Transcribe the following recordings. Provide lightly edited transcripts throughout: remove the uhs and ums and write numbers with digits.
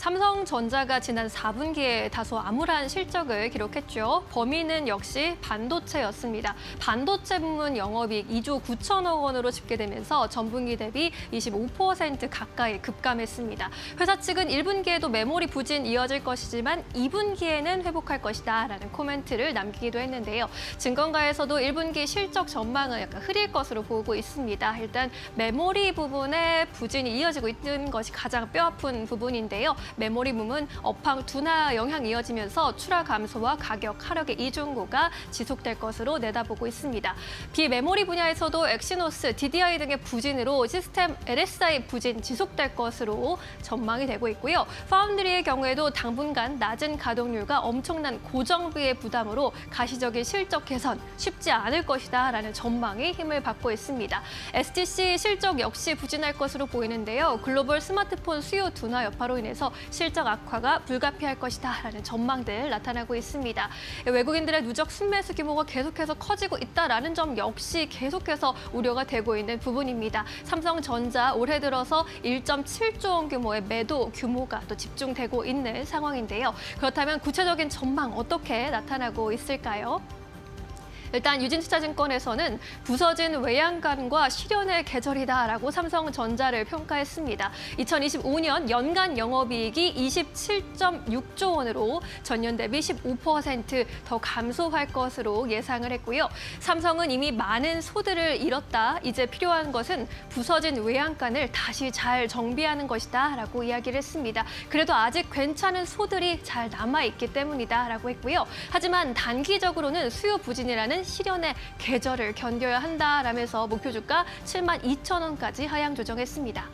삼성전자가 지난 4분기에 다소 암울한 실적을 기록했죠. 범위는 역시 반도체였습니다. 반도체 부문 영업이익 2조 9천억 원으로 집계되면서 전분기 대비 25% 가까이 급감했습니다. 회사 측은 1분기에도 메모리 부진 이어질 것이지만 2분기에는 회복할 것이다라는 코멘트를 남기기도 했는데요. 증권가에서도 1분기 실적 전망은 약간 흐릴 것으로 보고 있습니다. 일단 메모리 부분에 부진이 이어지고 있는 것이 가장 뼈아픈 부분인데요. 메모리 부문 업황 둔화 영향이 이어지면서 출하 감소와 가격 하락의 이중고가 지속될 것으로 내다보고 있습니다. 비메모리 분야에서도 엑시노스, DDI 등의 부진으로 시스템 LSI 부진 지속될 것으로 전망이 되고 있고요. 파운드리의 경우에도 당분간 낮은 가동률과 엄청난 고정비의 부담으로 가시적인 실적 개선 쉽지 않을 것이다라는 전망이 힘을 받고 있습니다. STC 실적 역시 부진할 것으로 보이는데요. 글로벌 스마트폰 수요 둔화 여파로 인해서 실적 악화가 불가피할 것이다라는 전망들 나타나고 있습니다. 외국인들의 누적 순매수 규모가 계속해서 커지고 있다라는 점 역시 계속해서 우려가 되고 있는 부분입니다. 삼성전자 올해 들어서 1.7조 원 규모의 매도 규모가 또 집중되고 있는 상황인데요. 그렇다면 구체적인 전망 어떻게 나타나고 있을까요? 일단 유진투자증권에서는 부서진 외양간과 실현의 계절이다라고 삼성전자를 평가했습니다. 2025년 연간 영업이익이 27.6조 원으로 전년 대비 15% 더 감소할 것으로 예상을 했고요. 삼성은 이미 많은 소들을 잃었다. 이제 필요한 것은 부서진 외양간을 다시 잘 정비하는 것이다라고 이야기를 했습니다. 그래도 아직 괜찮은 소들이 잘 남아있기 때문이다라고 했고요. 하지만 단기적으로는 수요 부진이라는 실현의 계절을 견뎌야 한다라면서 목표 주가 72,000원까지 하향 조정했습니다.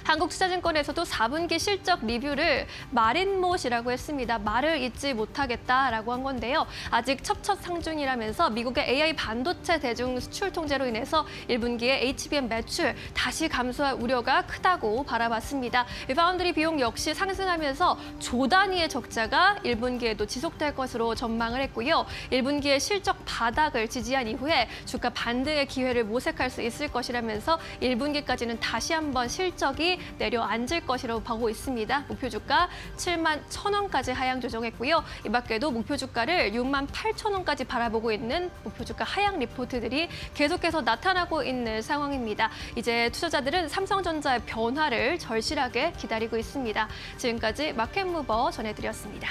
한국투자증권에서도 4분기 실적 리뷰를 마린못이라고 했습니다. 말을 잊지 못하겠다라고 한 건데요. 아직 첩첩상중이라면서 미국의 AI 반도체 대중 수출 통제로 인해서 1분기에 HBM 매출 다시 감소할 우려가 크다고 바라봤습니다. 파운드리 비용 역시 상승하면서 조 단위의 적자가 1분기에도 지속될 것으로 전망을 했고요. 1분기에 실적 바닥을 지지한 이후에 주가 반등의 기회를 모색할 수 있을 것이라면서 1분기까지는 다시 한번 실적이 내려앉을 것이라고 보고 있습니다. 목표 주가 71,000원까지 하향 조정했고요. 이 밖에도 목표 주가를 68,000원까지 바라보고 있는 목표 주가 하향 리포트들이 계속해서 나타나고 있는 상황입니다. 이제 투자자들은 삼성전자의 변화를 절실하게 기다리고 있습니다. 지금까지 마켓무버 전해드렸습니다.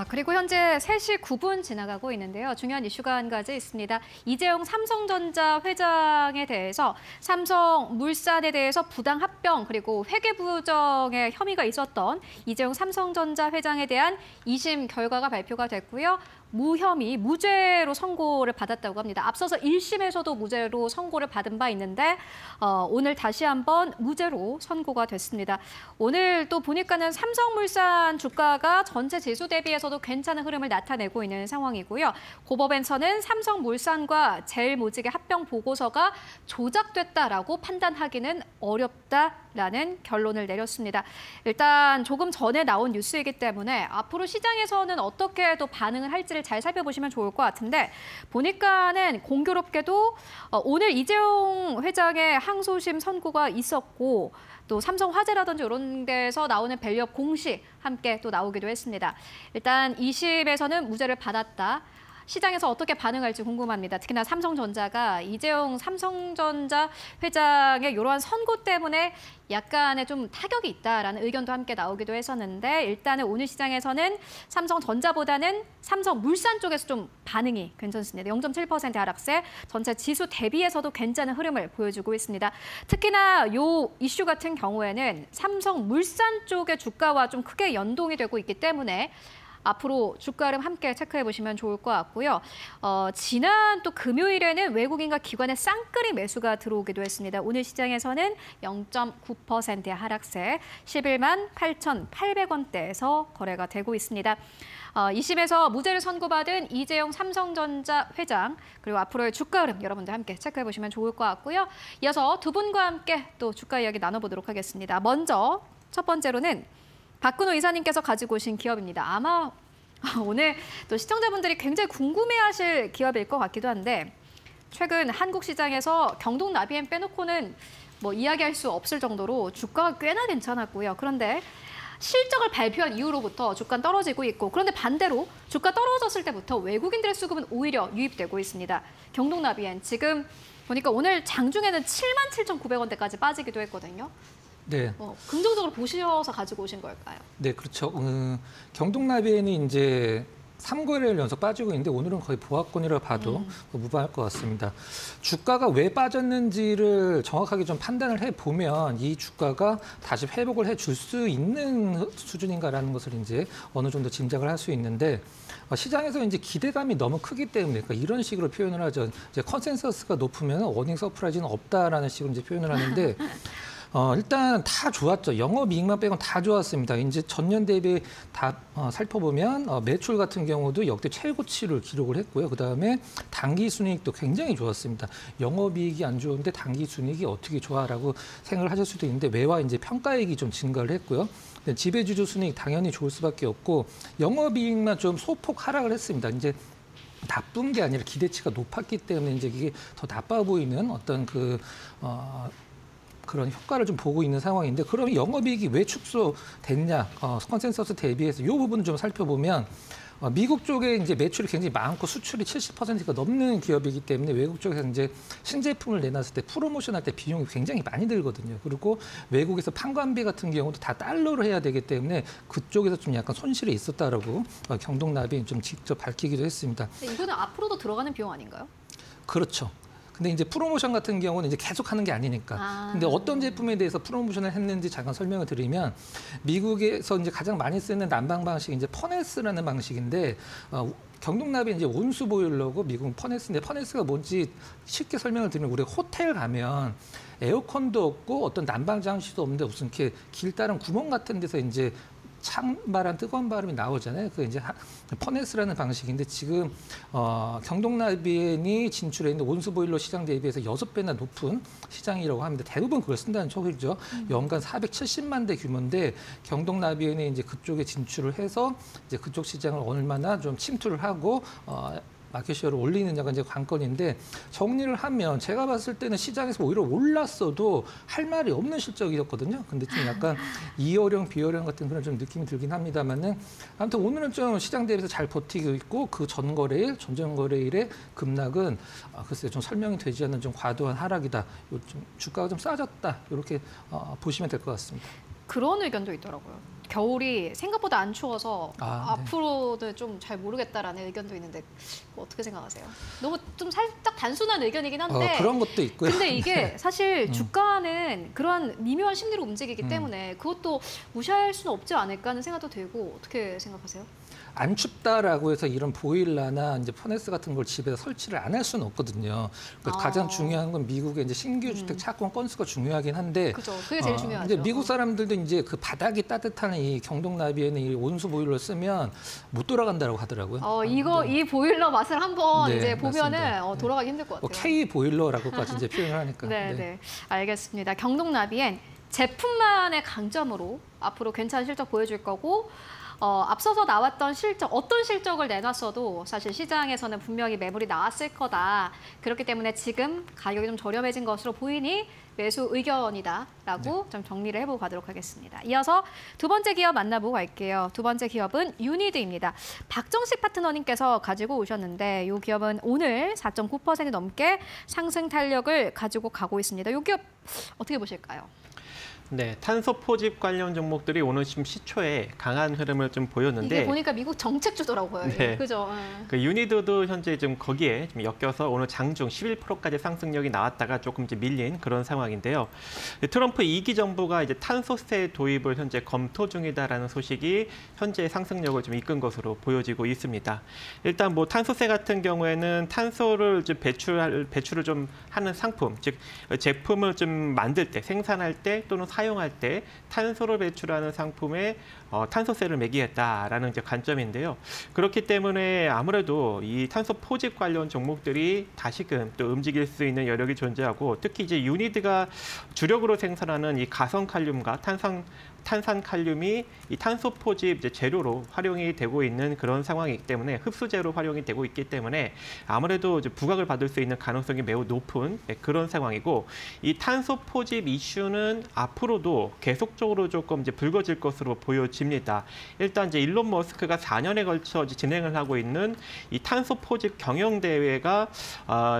그리고 현재 3시 9분 지나가고 있는데요. 중요한 이슈가 한 가지 있습니다. 이재용 삼성전자 회장에 대해서 삼성물산에 대해서 부당 합병 그리고 회계부정의 혐의가 있었던 이재용 삼성전자 회장에 대한 2심 결과가 발표가 됐고요. 무혐의, 무죄로 선고를 받았다고 합니다. 앞서서 1심에서도 무죄로 선고를 받은 바 있는데 오늘 다시 한번 무죄로 선고가 됐습니다. 오늘 또 보니까는 삼성물산 주가가 전체 지수 대비해서도 괜찮은 흐름을 나타내고 있는 상황이고요. 고법원에서는 삼성물산과 제일모직의 합병 보고서가 조작됐다라고 판단하기는 어렵다라는 결론을 내렸습니다. 일단 조금 전에 나온 뉴스이기 때문에 앞으로 시장에서는 어떻게 또 반응을 할지를 잘 살펴보시면 좋을 것 같은데 보니까는 공교롭게도 오늘 이재용 회장의 항소심 선고가 있었고 또 삼성화재라든지 이런 데서 나오는 밸류업 공시 함께 또 나오기도 했습니다. 일단 2심에서는 무죄를 받았다. 시장에서 어떻게 반응할지 궁금합니다. 특히나 삼성전자가 이재용 삼성전자 회장의 이러한 선고 때문에 약간의 좀 타격이 있다라는 의견도 함께 나오기도 했었는데 일단은 오늘 시장에서는 삼성전자보다는 삼성물산 쪽에서 좀 반응이 괜찮습니다. 0.7% 하락세, 전체 지수 대비해서도 괜찮은 흐름을 보여주고 있습니다. 특히나 이 이슈 같은 경우에는 삼성물산 쪽의 주가와 좀 크게 연동이 되고 있기 때문에 앞으로 주가 흐름 함께 체크해보시면 좋을 것 같고요. 지난 또 금요일에는 외국인과 기관의 쌍끌이 매수가 들어오기도 했습니다. 오늘 시장에서는 0.9%의 하락세, 11만 8,800원대에서 거래가 되고 있습니다. 2심에서 무죄를 선고받은 이재용 삼성전자 회장, 그리고 앞으로의 주가 흐름 여러분들 함께 체크해보시면 좋을 것 같고요. 이어서 두 분과 함께 또 주가 이야기 나눠보도록 하겠습니다. 먼저 첫 번째로는 박근호 이사님께서 가지고 오신 기업입니다. 아마 오늘 또 시청자분들이 굉장히 궁금해하실 기업일 것 같기도 한데 최근 한국 시장에서 경동 나비엔 빼놓고는 뭐 이야기할 수 없을 정도로 주가가 꽤나 괜찮았고요. 그런데 실적을 발표한 이후로부터 주가는 떨어지고 있고, 그런데 반대로 주가 떨어졌을 때부터 외국인들의 수급은 오히려 유입되고 있습니다. 경동나비엔 지금 보니까 오늘 장중에는 77,900원대까지 빠지기도 했거든요. 네. 긍정적으로 보셔서 가지고 오신 걸까요? 네, 그렇죠. 경동나비엔이 이제 3거래일 연속 빠지고 있는데 오늘은 거의 보합권이라고 봐도 무방할 것 같습니다. 주가가 왜 빠졌는지를 정확하게 좀 판단을 해보면 이 주가가 다시 회복을 해줄 수 있는 수준인가라는 것을 이제 어느 정도 짐작을 할 수 있는데, 시장에서 이제 기대감이 너무 크기 때문에, 그러니까 이런 식으로 표현을 하죠. 이제 컨센서스가 높으면 어닝 서프라이즈는 없다라는 식으로 이제 표현을 하는데, 일단 다 좋았죠. 영업이익만 빼곤 다 좋았습니다. 이제 전년 대비 다 살펴보면 매출 같은 경우도 역대 최고치를 기록을 했고요. 그다음에 당기순이익도 굉장히 좋았습니다. 영업이익이 안 좋은데 당기순이익이 어떻게 좋아라고 생각을 하실 수도 있는데, 외와 이제 평가이익이 좀 증가를 했고요. 지배주주 순이익 당연히 좋을 수밖에 없고, 영업이익만 좀 소폭 하락을 했습니다. 이제 나쁜 게 아니라 기대치가 높았기 때문에 이제 이게 더 나빠 보이는 어떤 그런 효과를 좀 보고 있는 상황인데, 그럼 영업이익이 왜 축소됐냐? 컨센서스 대비해서 이 부분 좀 살펴보면, 미국 쪽에 이제 매출이 굉장히 많고 수출이 70%가 넘는 기업이기 때문에 외국 쪽에서 이제 신제품을 내놨을 때 프로모션할 때 비용이 굉장히 많이 들거든요. 그리고 외국에서 판관비 같은 경우도 다 달러로 해야 되기 때문에 그쪽에서 좀 약간 손실이 있었다라고 경동나비 좀 직접 밝히기도 했습니다. 이거는 앞으로도 들어가는 비용 아닌가요? 그렇죠. 근데 이제 프로모션 같은 경우는 이제 계속 하는 게 아니니까. 근데 어떤 제품에 대해서 프로모션을 했는지 잠깐 설명을 드리면, 미국에서 이제 가장 많이 쓰는 난방 방식이 이제 퍼네스라는 방식인데, 경동나비 이제 온수 보일러고 미국은 퍼네스인데, 퍼네스가 뭔지 쉽게 설명을 드리면, 우리 호텔 가면 에어컨도 없고 어떤 난방 장치도 없는데 무슨 이렇게 길 따른 구멍 같은 데서 이제 찬바람, 뜨거운 바람이 나오잖아요. 그 이제 퍼네스라는 방식인데, 지금 경동나비엔이 진출해 있는 온수 보일러 시장 대비해서 6배나 높은 시장이라고 합니다. 대부분 그걸 쓴다는 소리죠. 연간 470만 대 규모인데, 경동나비엔이 이제 그쪽에 진출을 해서 이제 그쪽 시장을 얼마나 좀 침투를 하고 마켓쉐어를 올리느냐가 이제 관건인데, 정리를 하면 제가 봤을 때는 시장에서 오히려 올랐어도 할 말이 없는 실적이었거든요. 근데 좀 약간 이어령, 비어령 같은 그런 좀 느낌이 들긴 합니다만은, 아무튼 오늘은 좀 시장 대비해서 잘 버티고 있고, 그 전거래일, 전전거래일의 급락은 글쎄요, 좀 설명이 되지 않는 좀 과도한 하락이다. 좀 주가가 좀 싸졌다. 이렇게 보시면 될 것 같습니다. 그런 의견도 있더라고요. 겨울이 생각보다 안 추워서 네. 앞으로는 좀 잘 모르겠다라는 의견도 있는데, 어떻게 생각하세요? 너무 좀 살짝 단순한 의견이긴 한데, 그런 것도 있고요. 근데 이게 사실 주가는 그런 미묘한 심리로 움직이기 때문에 그것도 무시할 수는 없지 않을까 하는 생각도 들고, 어떻게 생각하세요? 안 춥다라고 해서 이런 보일러나 이제 퍼네스 같은 걸 집에서 설치를 안 할 수는 없거든요. 그래서 가장 중요한 건 미국의 이제 신규 주택 착공 건수가 중요하긴 한데, 그죠. 그게 제일 중요하죠. 근데 미국 사람들도 이제 그 바닥이 따뜻한 이 경동나비에는 이 온수 보일러 쓰면 못 돌아간다고 하더라고요. 이 보일러 맛을 한번 네, 이제 보면은 맞습니다. 돌아가기 힘들 것 같아요. K 보일러라고까지 이제 표현을 하니까. 네, 알겠습니다. 경동나비엔 제품만의 강점으로 앞으로 괜찮은 실적 보여줄 거고, 앞서서 나왔던 실적, 어떤 실적을 내놨어도 사실 시장에서는 분명히 매물이 나왔을 거다. 그렇기 때문에 지금 가격이 좀 저렴해진 것으로 보이니 매수 의견이다라고 좀 정리를 해보고 가도록 하겠습니다. 이어서 두 번째 기업 만나보고 갈게요. 두 번째 기업은 유니드입니다. 박정식 파트너님께서 가지고 오셨는데, 이 기업은 오늘 4.9% 넘게 상승 탄력을 가지고 가고 있습니다. 이 기업 어떻게 보실까요? 네, 탄소 포집 관련 종목들이 오늘 지금 시초에 강한 흐름을 좀 보였는데, 이게 보니까 미국 정책주더라고요. 네. 그죠? 그 유니드도 현재 좀 거기에 좀 엮여서 오늘 장중 11%까지 상승력이 나왔다가 조금 이제 밀린 그런 상황인데요. 트럼프 2기 정부가 이제 탄소세 도입을 현재 검토 중이다라는 소식이 현재 상승력을 좀 이끈 것으로 보여지고 있습니다. 일단 뭐 탄소세 같은 경우에는 탄소를 좀 배출을 좀 하는 상품, 즉 제품을 좀 만들 때, 생산할 때 또는 사용할 때 탄소를 배출하는 상품에 탄소세를 매기겠다라는 이제 관점인데요. 그렇기 때문에 아무래도 이 탄소 포집 관련 종목들이 다시금 또 움직일 수 있는 여력이 존재하고, 특히 이제 유니드가 주력으로 생산하는 이 가성칼륨과 탄산칼륨이 이 탄소 포집 이제 재료로 활용이 되고 있는 그런 상황이기 때문에, 흡수제로 활용이 되고 있기 때문에 아무래도 이제 부각을 받을 수 있는 가능성이 매우 높은 그런 상황이고, 이 탄소 포집 이슈는 앞으로도 계속적으로 조금 이제 불거질 것으로 보여집니다. 일단 이제 일론 머스크가 4년에 걸쳐 이제 진행을 하고 있는 이 탄소 포집 경영 대회가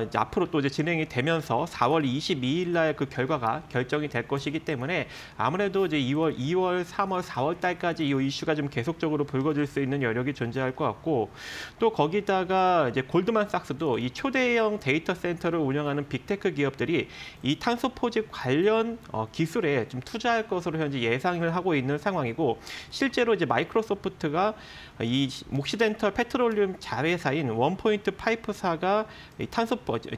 이제 앞으로 또 이제 진행이 되면서 4월 22일 날 그 결과가 결정이 될 것이기 때문에 아무래도 이제 2월, 3월, 4월 달까지 이 이슈가 좀 계속적으로 불거질 수 있는 여력이 존재할 것 같고, 또 거기다가 이제 골드만삭스도 이 초대형 데이터 센터를 운영하는 빅테크 기업들이 이 탄소 포집 관련 기술에 좀 투자할 것으로 현재 예상을 하고 있는 상황이고, 실제로 이제 마이크로소프트가 이 옥시덴털 페트롤리움 자회사인 원포인트 파이프사가 이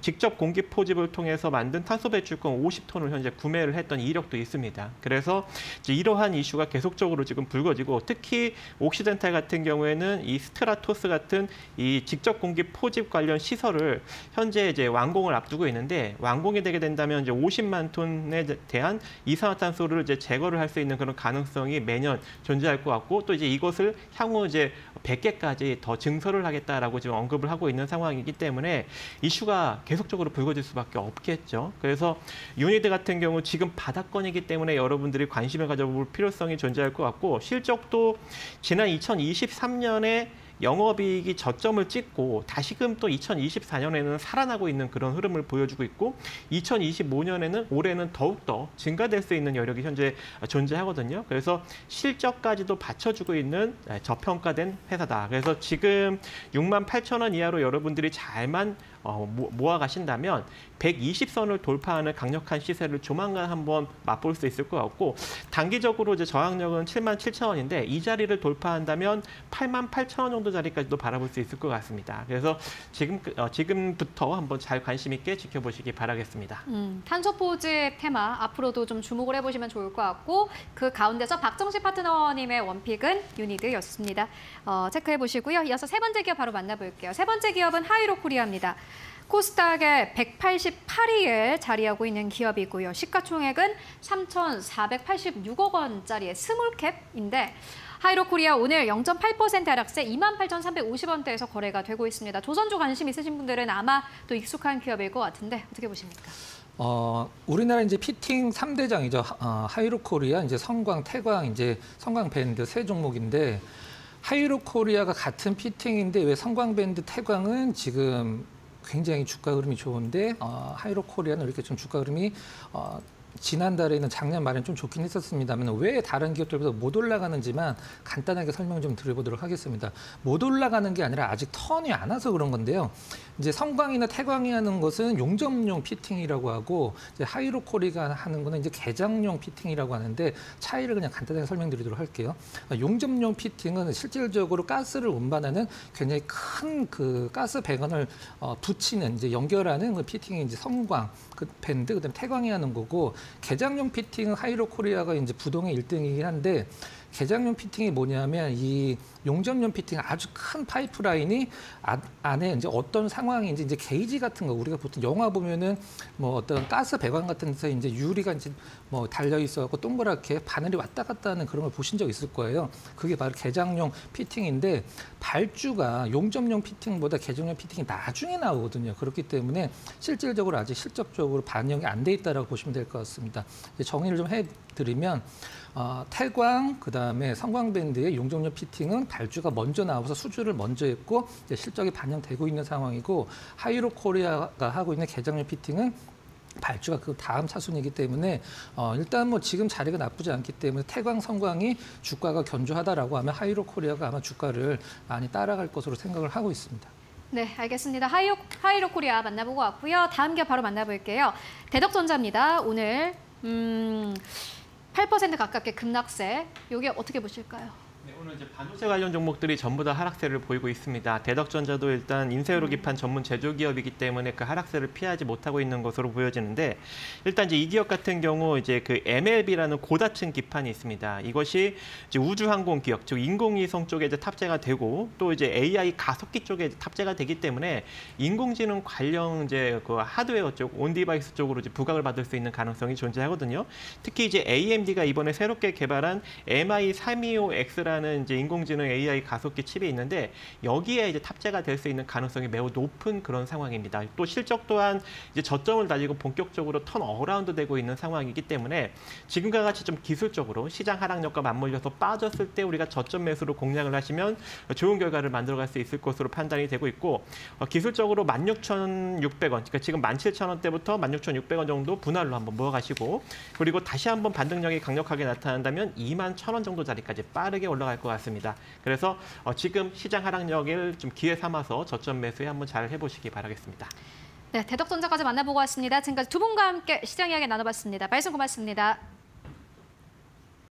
직접 공기 포집을 통해서 만든 탄소 배출권 50톤을 현재 구매를 했던 이력도 있습니다. 그래서 이제 이러한 이슈가 계속적으로 지금 불거지고, 특히 옥시덴탈 같은 경우에는 이 스트라토스 같은 이 직접 공기 포집 관련 시설을 현재 이제 완공을 앞두고 있는데, 완공이 되게 된다면 이제 50만 톤에 대한 이산화탄소를 이제 제거를 할 수 있는 그런 가능성이 매년 존재할 것 같고, 또 이제 이것을 향후 이제 100개까지 더 증설을 하겠다라고 지금 언급을 하고 있는 상황이기 때문에 이슈가 계속적으로 불거질 수밖에 없겠죠. 그래서 유니드 같은 경우 지금 바닥권이기 때문에 여러분들이 관심을 가져볼 필요성이 존재할 것 같고, 실적도 지난 2023년에 영업이익이 저점을 찍고 다시금 또 2024년에는 살아나고 있는 그런 흐름을 보여주고 있고, 2025년에는 올해는 더욱더 증가될 수 있는 여력이 현재 존재하거든요. 그래서 실적까지도 받쳐주고 있는 저평가된 회사다. 그래서 지금 68,000원 이하로 여러분들이 잘만 모아 가신다면 120선을 돌파하는 강력한 시세를 조만간 한번 맛볼 수 있을 것 같고, 단기적으로 이제 저항력은 77,000원인데 이 자리를 돌파한다면 88,000원 정도 자리까지도 바라볼 수 있을 것 같습니다. 그래서 지금부터 한번 잘 관심 있게 지켜보시기 바라겠습니다. 탄소 포집 테마 앞으로도 좀 주목을 해보시면 좋을 것 같고, 그 가운데서 박정식 파트너님의 원픽은 유니드였습니다. 체크해 보시고요. 이어서 세 번째 기업 바로 만나볼게요. 세 번째 기업은 하이로코리아입니다. 코스닥의 188위에 자리하고 있는 기업이고요. 시가총액은 3,486억 원짜리의 스몰캡인데, 하이로코리아 오늘 0.8% 하락세 28,350원대에서 거래가 되고 있습니다. 조선주 관심 있으신 분들은 아마 또 익숙한 기업일 것 같은데 어떻게 보십니까? 우리나라 이제 피팅 3대장이죠. 하이로코리아, 이제 성광, 태광, 이제 성광 밴드 세 종목인데, 하이로코리아가 같은 피팅인데 왜 성광 밴드, 태광은 지금 굉장히 주가 흐름이 좋은데 하이로코리아는 이렇게 좀 주가 흐름이 지난달에는 작년 말에는 좀 좋긴 했었습니다만, 왜 다른 기업들보다 못 올라가는지만 간단하게 설명을 좀 드려보도록 하겠습니다. 못 올라가는 게 아니라 아직 턴이 안 와서 그런 건데요. 이제 성광이나 태광이 하는 것은 용접용 피팅이라고 하고, 이제 하이로코리아가 하는 거는 이제 개장용 피팅이라고 하는데, 차이를 그냥 간단하게 설명드리도록 할게요. 용접용 피팅은 실질적으로 가스를 운반하는 굉장히 큰 그 가스 배관을 붙이는, 이제 연결하는 그 피팅이 이제 성광, 그 밴드, 그다음에 태광이 하는 거고, 개장용 피팅은 하이로코리아가 이제 부동의 1등이긴 한데, 개장용 피팅이 뭐냐면 이 용접용 피팅 아주 큰 파이프라인이 안에 이제 어떤 상황인지 이제 게이지 같은 거, 우리가 보통 영화 보면은 뭐 어떤 가스 배관 같은 데서 이제 유리가 이제 뭐 달려 있어갖고 동그랗게 바늘이 왔다 갔다 하는 그런 걸 보신 적 있을 거예요. 그게 바로 개장용 피팅인데, 발주가 용접용 피팅보다 개장용 피팅이 나중에 나오거든요. 그렇기 때문에 실질적으로 아직 실적적으로 반영이 안 돼 있다라고 보시면 될 것 같습니다. 정리를 좀 해드리면, 태광, 그다음에 성광밴드의 용접용 피팅은 발주가 먼저 나와서 수주를 먼저 했고 이제 실적이 반영되고 있는 상황이고, 하이로코리아가 하고 있는 개장용 피팅은 발주가 그 다음 차순이기 때문에 일단 뭐 지금 자리가 나쁘지 않기 때문에 태광, 성광이 주가가 견조하다라고 하면 하이로코리아가 아마 주가를 많이 따라갈 것으로 생각을 하고 있습니다. 네, 알겠습니다. 하이로코리아 만나보고 왔고요. 다음 기업 바로 만나볼게요. 대덕전자입니다. 오늘 8% 가깝게 급락세. 이게 어떻게 보실까요? 네, 오늘 이제 반도체 관련 종목들이 전부 다 하락세를 보이고 있습니다. 대덕전자도 일단 인쇄로 기판 전문 제조기업이기 때문에 그 하락세를 피하지 못하고 있는 것으로 보여지는데, 일단 이제 이 기업 같은 경우 이제 그 MLB라는 고다층 기판이 있습니다. 이것이 이제 우주항공 기업, 즉 인공위성 쪽에 이제 탑재가 되고, 또 이제 AI 가속기 쪽에 탑재가 되기 때문에 인공지능 관련 이제 그 하드웨어 쪽, 온디바이스 쪽으로 이제 부각을 받을 수 있는 가능성이 존재하거든요. 특히 이제 AMD가 이번에 새롭게 개발한 MI325X라는 이제 인공지능 AI 가속기 칩이 있는데, 여기에 이제 탑재가 될 수 있는 가능성이 매우 높은 그런 상황입니다. 또 실적 또한 이제 저점을 달리고 본격적으로 턴 어라운드 되고 있는 상황이기 때문에 지금과 같이 좀 기술적으로 시장 하락력과 맞물려서 빠졌을 때 우리가 저점 매수로 공략을 하시면 좋은 결과를 만들어갈 수 있을 것으로 판단이 되고 있고, 기술적으로 16,600원, 그러니까 지금 17,000원대부터 16,600원 정도 분할로 한번 모아가시고, 그리고 다시 한번 반등력이 강력하게 나타난다면 21,000원 정도 자리까지 빠르게 올라갈 것 같습니다. 그래서 지금 시장 하락력을 좀 기회 삼아서 저점 매수에 한번 잘 해보시기 바라겠습니다. 네, 대덕전자까지 만나보고 왔습니다. 지금까지 두 분과 함께 시장 이야기 나눠봤습니다. 말씀 고맙습니다.